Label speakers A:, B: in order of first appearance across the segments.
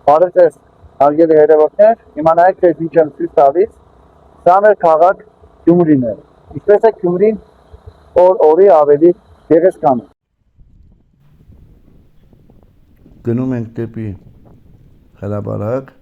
A: Բարեձեզ, հարգելի հերևոքներ, իմանայեք, թե ինչ եմ ցույց տալիս, սա մեր քաղաք Գյումրին է։ Ինչպես է Գյումրին օր-օրի ավելի գեղեցկանում։
B: Գնում ենք դեպի հրապարակ։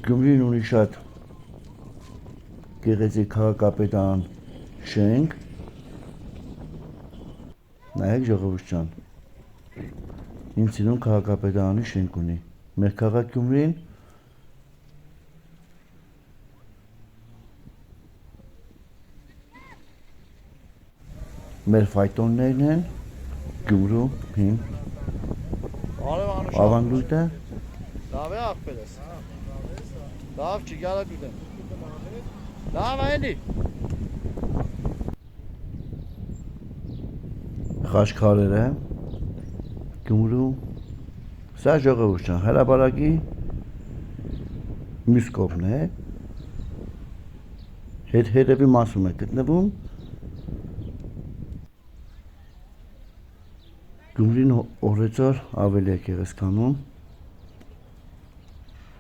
B: Գյումրին ունի շատ գեղեցիկ քաղաքապետարան շենք։ Նայեք ժողովուրդ ջան, ինձ սիրուն քաղաքապետարանի շենք ունի։ Մեր քաղաք Գյումրին մեր ֆայտոններն են Գյումրու հին ավանդույթը։
C: Լավ է աղբերս։ Լավ չի գալա դուտեմ։ Լավ այնի։
B: Խաչքարերը Գյումրու։ Սա ժողովուրդ ջան, հրապարակի մյուս կողմն է։ Հետևի մասում է գտնվում։ Գյումրին օրեցօր ավելի է գեղեցկանում։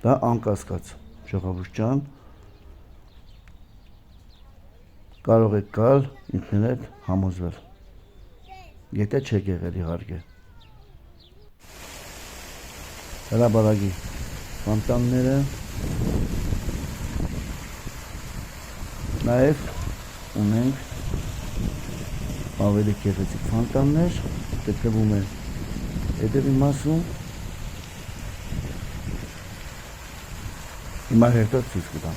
B: Դա անկասկած ժողովուրդ ջան, կարող եք գալ ինքներդ համոզվել, եթե չեք եղել իհարկե։ Հրապարակի ֆոնտանները, նաև ունենք ավելի գեղեցիկ ֆոնտաններ, գտնվում է հետևի մասում։ Հիմա հետո ցույց կտամ։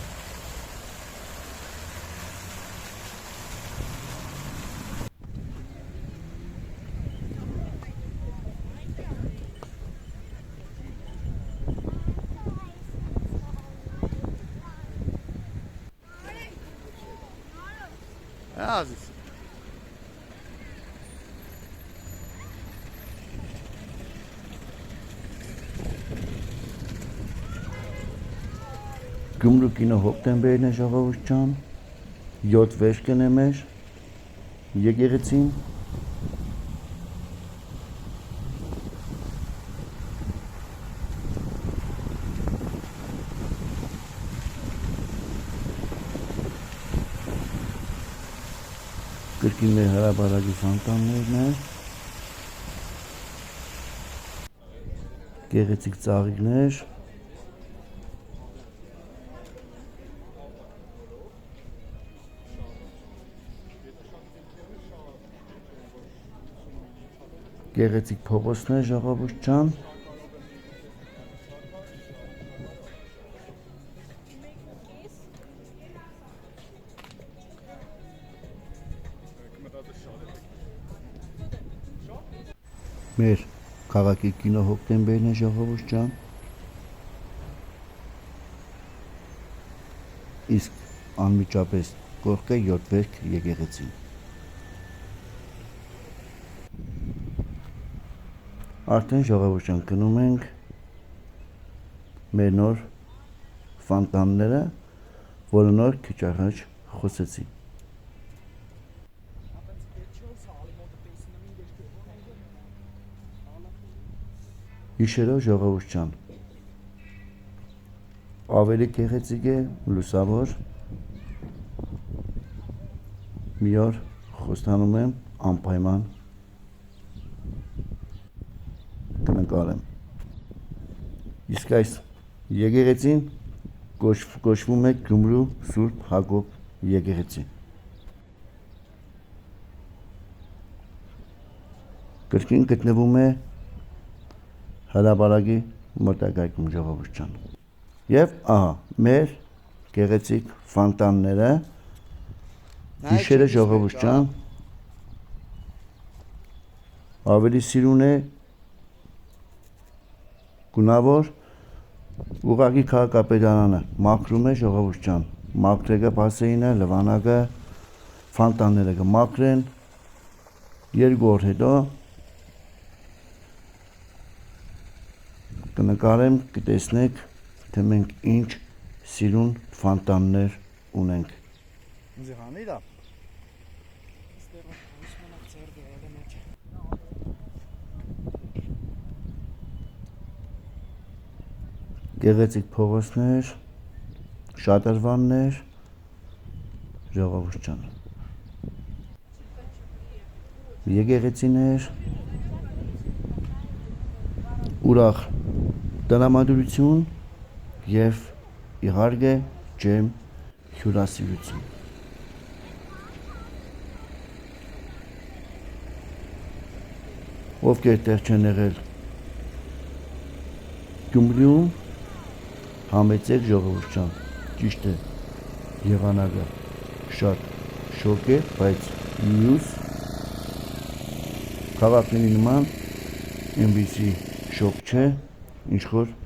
C: Ազիզ։
B: Գյումրու կինո հոկտեմբերն է ժողովուրդ ջան, 7 վերջքն է մեր եկեղեցին։ Կրկին մեր հրապարակի ֆոնտաններն է, գեղեցիկ ծաղիկներ, գեղեցիկ փողոցներ ժողովուրդ ջան, մեր քաղաքի կինո հոկտեմբերն է ժողովուրդ ջան, իսկ անմիջապես կողքը 7 վերք եկեղեցին։ Արդեն ժողովուրդ ջան, գնում ենք մեր նոր ֆոնտանները, որը նոր քիչ առաջ խոսեցի։ Հիշերով ժողովուրդ ջան, ավելի գեղեցիկ է, լուսավոր։ Մի օր խոստանում եմ անպայման կնկարեմ։ Իսկ այս եկեղեցին կոչվում է Գյումրու Սուրբ Հակոբ եկեղեցի։ Կրկին գտնվում է հրապարակի մոտակայքում ժողովուրդ ջան։ Եվ ահա մեր գեղեցիկ ֆոնտանները, հիշերը ժողովուրդ ջան, ավելի սիրուն է, գունավոր, ուղղակի քաղաքապետարանը մաքրում է ժողովուրդ ջան, մաքրեգը բասեինը, լվանակը, ֆոնտանները կմաքրեն, 2 օր հետո կնկարեմ, կտեսնեք, թե թե մենք ինչ սիրուն ֆանտաններ ունենք։
C: Ինձ հանի դա։
B: Գեղեցիկ փողոցներ, շատրվաններ, ժողովուրդ ջան։ Եկեղեցիներ, ուրախ տրամադրություն եւ իհարկե ջերմ հյուրասիրություն։ Ովքեր տեղ չեն եղել Գյումրիում, համեցեք ժողովուրդ ջան, ճիշտ է, եղանակը շատ շոկ է, բայց մյուս քաղաքների նման այնպիսի շոկ չէ, ինչ որ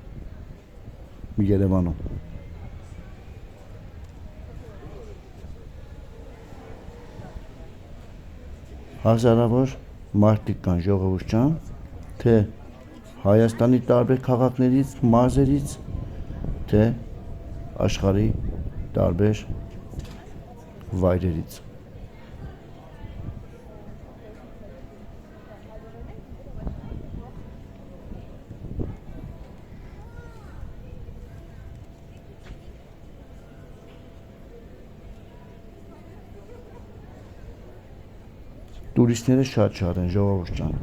B: Երևանում։ Հազարավոր մարդիկ կան ժողովուրդ ջան, թե Հայաստանի տարբեր քաղաքներից, մարզերից, թե աշխարհի տարբեր վայրերից։ Տուրիստները շատ են ժողովուրդ ջան։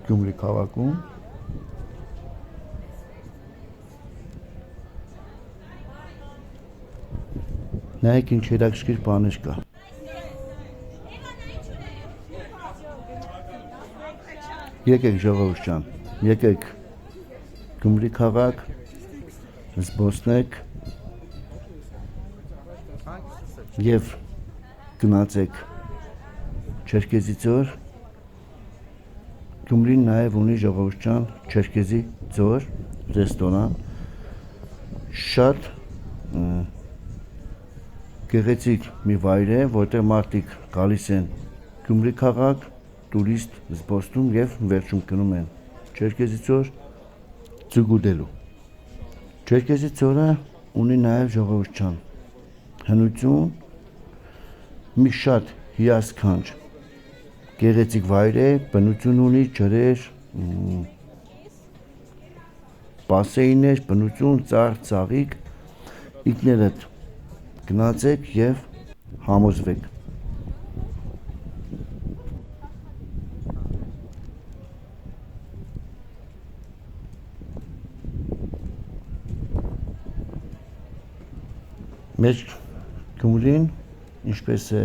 B: Գյումրի քաղաքում նայեք ինչ հետաքրքիր բաներ կա։ Եկեք ժողովուրդ ջան, եկեք Գյումրի քաղաք, զբոսնեք եւ գնացեք Չերքեզի ձոր։ Գյումրին նաև ունի ժողովուրդ ջան Չերքեզի ձոր ռեստորան, շատ գեղեցիկ մի վայր է, որտեղ մարդիկ գալիս են Գյումրի քաղաք, տուրիստ զբոսնում եւ վերջում գնում են Չերքեզի ձոր ձուգուտելու։ Չերքեզի ձորը ունի նաև ժողովուրդ ջան հնություն, մի շատ հիասքանչ գեղեցիկ վայր է, բնություն ունի, ջրեր, բասեյներ, բնություն, ծառ, ծաղիկ, ինքներդ գնացեք եւ համոզվեք։ Մեր Գյումրին ինչպես է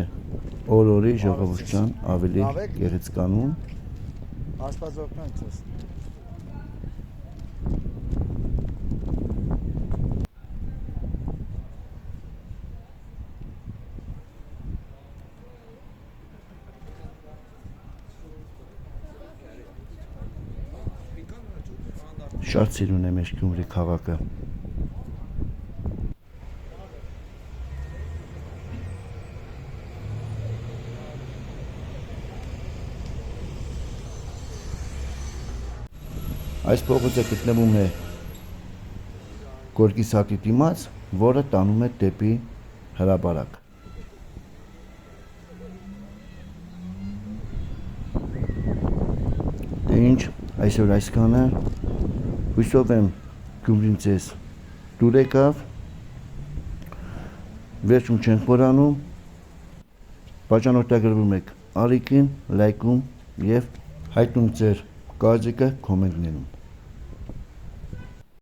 B: օր-օրի ժողովուրդ ջան ավելի գեղեցկանում։
C: Աստված օգնի քեզ։
B: Շատ սիրուն է մեր Գյումրի քաղաքը։ Այս փողոցը գտնվում է Գորկի սատի դիմաց, որը տանում է դեպի հրապարակ։ Դե ինչ, այսօր այսքանը, հույսով եմ Գյումրին ձեզ դուր եկավ, վերջում չենք մոռանում, բաժանորդագրվում եք ալիքին, լայքում և հայտնում ձեր կարծիքը կոմենտներում։